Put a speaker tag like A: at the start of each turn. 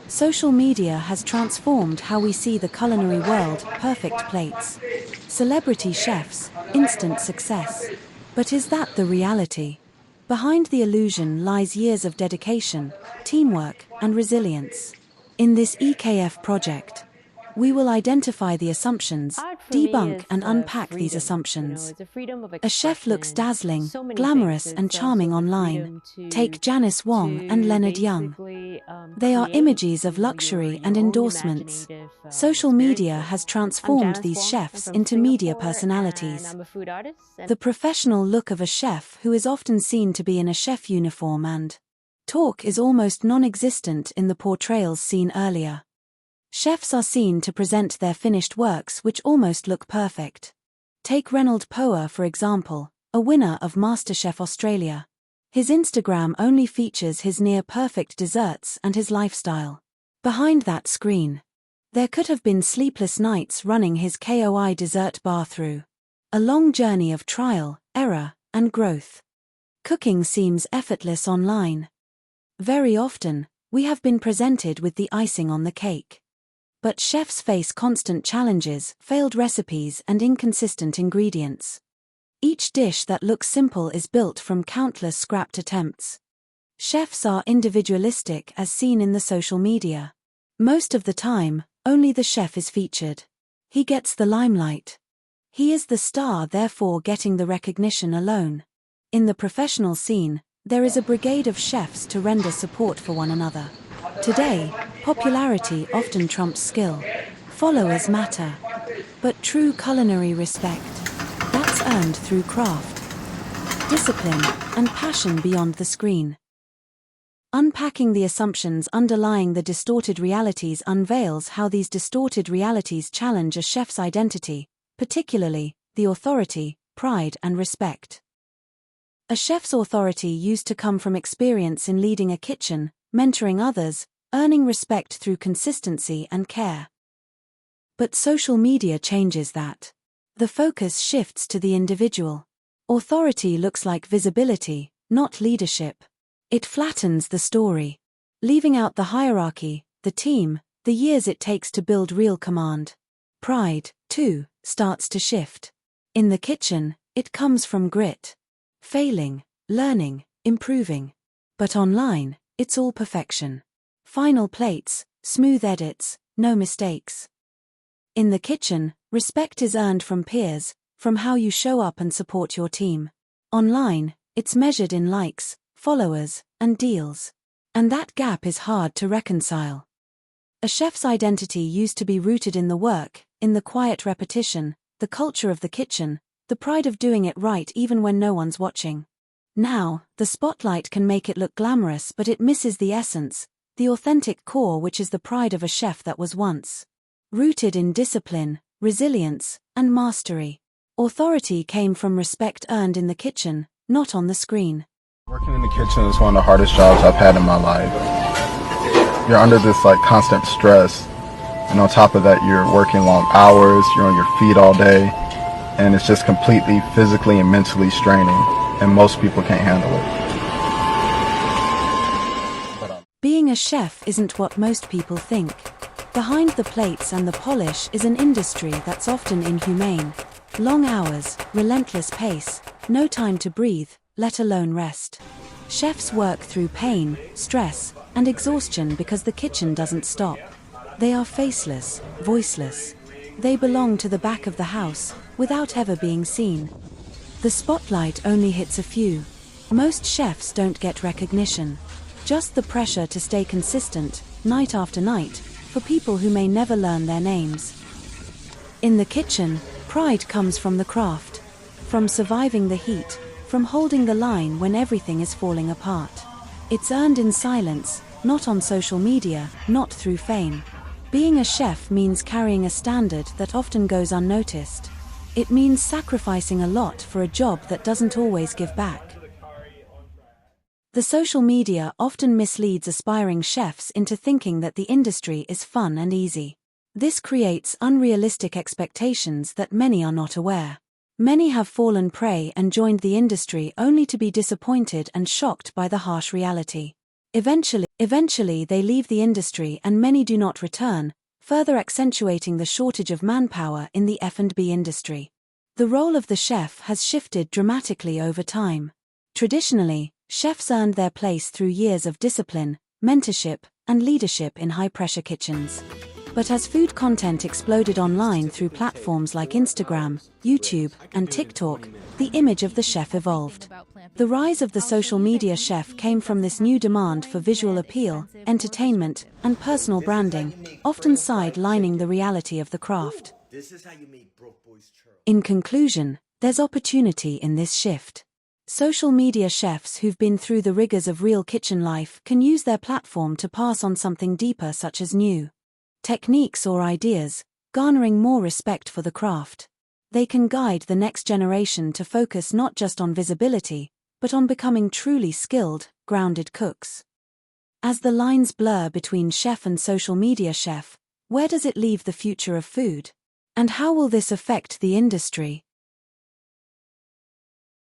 A: Social media has transformed how we see the culinary world. Perfect plates. Celebrity chefs, instant success. But is that the reality? Behind the illusion lies years of dedication, teamwork, and resilience. In this EKF project, we will identify the assumptions, debunk and unpack these assumptions. A chef looks dazzling, glamorous and charming online. Take Janice Wong and Leonard Young. They are images of luxury and endorsements. Social media has transformed these chefs into media personalities. The professional look of a chef who is often seen to be in a chef uniform and talk is almost non-existent in the portrayals seen earlier. Chefs are seen to present their finished works which almost look perfect. Take Reynold Poa for example, a winner of MasterChef Australia. His Instagram only features his near-perfect desserts and his lifestyle. Behind that screen, there could have been sleepless nights running his KOI dessert bar through a long journey of trial, error, and growth. Cooking seems effortless online. Very often, we have been presented with the icing on the cake. But chefs face constant challenges, failed recipes, and inconsistent ingredients. Each dish that looks simple is built from countless scrapped attempts. Chefs are individualistic as seen in the social media. Most of the time, only the chef is featured. He gets the limelight. He is the star, therefore getting the recognition alone. In the professional scene, there is a brigade of chefs to render support for one another. Today, popularity often trumps skill. Followers matter. But true culinary respect, that's earned through craft, discipline, and passion beyond the screen. Unpacking the assumptions underlying the distorted realities unveils how these distorted realities challenge a chef's identity, particularly the authority, pride, and respect. A chef's authority used to come from experience in leading a kitchen, mentoring others, earning respect through consistency and care. But social media changes that. The focus shifts to the individual. Authority looks like visibility, not leadership. It flattens the story, leaving out the hierarchy, the team, the years it takes to build real command. Pride, too, starts to shift. In the kitchen, it comes from grit. Failing, learning, improving. But online, it's all perfection. Final plates, smooth edits, no mistakes. In the kitchen, respect is earned from peers, from how you show up and support your team. Online, it's measured in likes, followers, and deals. And that gap is hard to reconcile. A chef's identity used to be rooted in the work, in the quiet repetition, the culture of the kitchen, the pride of doing it right even when no one's watching. Now, the spotlight can make it look glamorous, but it misses the essence, the authentic core, which is the pride of a chef that was once rooted in discipline, resilience, and mastery. Authority came from respect earned in the kitchen, not on the screen.
B: Working in the kitchen is one of the hardest jobs I've had in my life. You're under this constant stress, and on top of that you're working long hours, you're on your feet all day, and it's just completely physically and mentally straining. And most people can't handle it.
A: Being a chef isn't what most people think. Behind the plates and the polish is an industry that's often inhumane. Long hours, relentless pace, no time to breathe, let alone rest. Chefs work through pain, stress, and exhaustion because the kitchen doesn't stop. They are faceless, voiceless. They belong to the back of the house, without ever being seen. The spotlight only hits a few. Most chefs don't get recognition. Just the pressure to stay consistent, night after night, for people who may never learn their names. In the kitchen, pride comes from the craft. From surviving the heat, from holding the line when everything is falling apart. It's earned in silence, not on social media, not through fame. Being a chef means carrying a standard that often goes unnoticed. It means sacrificing a lot for a job that doesn't always give back. The social media often misleads aspiring chefs into thinking that the industry is fun and easy. This creates unrealistic expectations that many are not aware. Many have fallen prey and joined the industry only to be disappointed and shocked by the harsh reality. Eventually, Eventually they leave the industry and many do not return, further accentuating the shortage of manpower in the F&B industry. The role of the chef has shifted dramatically over time. Traditionally, chefs earned their place through years of discipline, mentorship, and leadership in high-pressure kitchens. But as food content exploded online through platforms like Instagram, YouTube, and TikTok, the image of the chef evolved. The rise of the social media chef came from this new demand for visual appeal, entertainment, and personal branding, often sidelining the reality of the craft. In conclusion, there's opportunity in this shift. Social media chefs who've been through the rigors of real kitchen life can use their platform to pass on something deeper, such as new techniques or ideas, garnering more respect for the craft. They can guide the next generation to focus not just on visibility, but on becoming truly skilled, grounded cooks. As the lines blur between chef and social media chef, where does it leave the future of food? And how will this affect the industry?